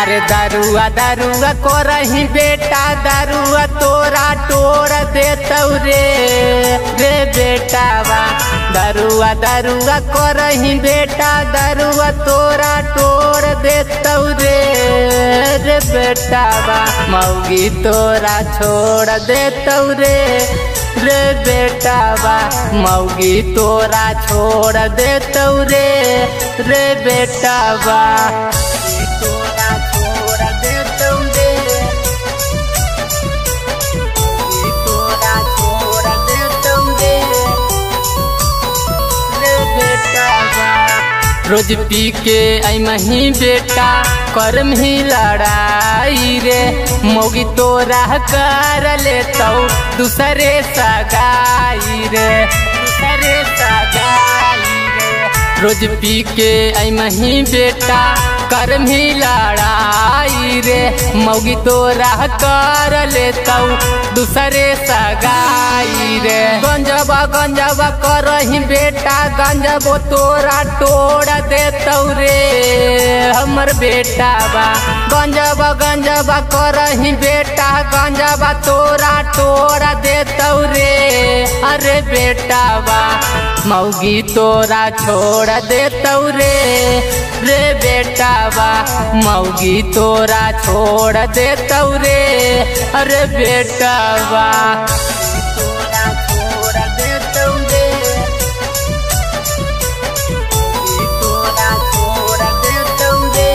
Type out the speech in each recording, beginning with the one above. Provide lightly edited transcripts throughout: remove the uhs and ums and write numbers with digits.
अरे दारुआ दारुआ करही बेटा दारुआ तोरा तोड़ देतौ रे रे बेटावा। दारुआ दारुआ करही बेटा दारुआ तोरा तोड़ देतौ रे रे बेटावा। मौगी तोरा छोड़ देतौ रे रे बेटावा। मौगी तोरा छोड़ देतौ रे रे बेटावा। तोरा छोड़ देतौ रे तोरा छोड़ देतौ रे रे बेटावा। रोज पी के अइमही बेटा करम ही लड़ाई रे। मौगी तोरा कर लेतौ दूसरे सगाई रे दूसरे सगाई रे। रोज पी के अइमही बेटा करम ही लड़ाई रे। मौगी तोरा कर लेतौ दूसरे सगाई रे। गंजबा गंजबा करही बेटा गंजबो तोरा तोड़ देतौ रे हमर बेटावा। गंजबा गंजबा करही बेटा गंजबा तोरा तोड़ देतौ रे अरे बेटावा। मौगी तोरा छोड़ देतौ रे रे बेटावा। मौगी तोरा छोड़ देतौ रे अरे बेटावा। तोरा छोड़ देतौ रे तोरा छोड़ देतौ रे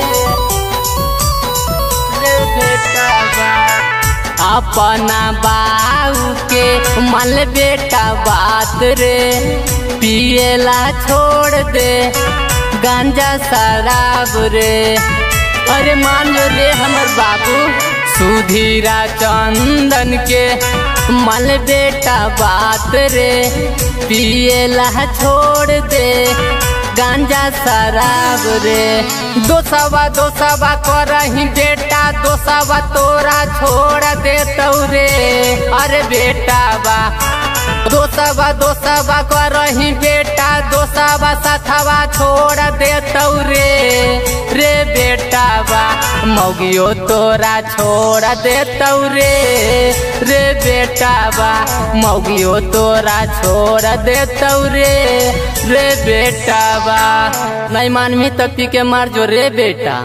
रे बेटावा। अपना बाऊ के मन बेटा बात रे पिएला छोड़ दे गांजा शराब रे। अरे मान लो रे हमर बाबू सुधीरा चंदन के मन बेटा बात रे पिएला छोड़ दे गांजा शराब रे। दोसवा करही बेटा दोसवा तोरा छोड़ देतौ रे अरे बेटावा। दोसवा करही बेटा दोसवा साथवा छोड़ देतौ रे रे बेटावा। मौगियो तोरा छोड़ देतौ रे रे बेटावा। मौगियो तोरा छोड़ देतौ रे रे बेटावा। नहीं मानवी तो पी के मार जो रे बेटा।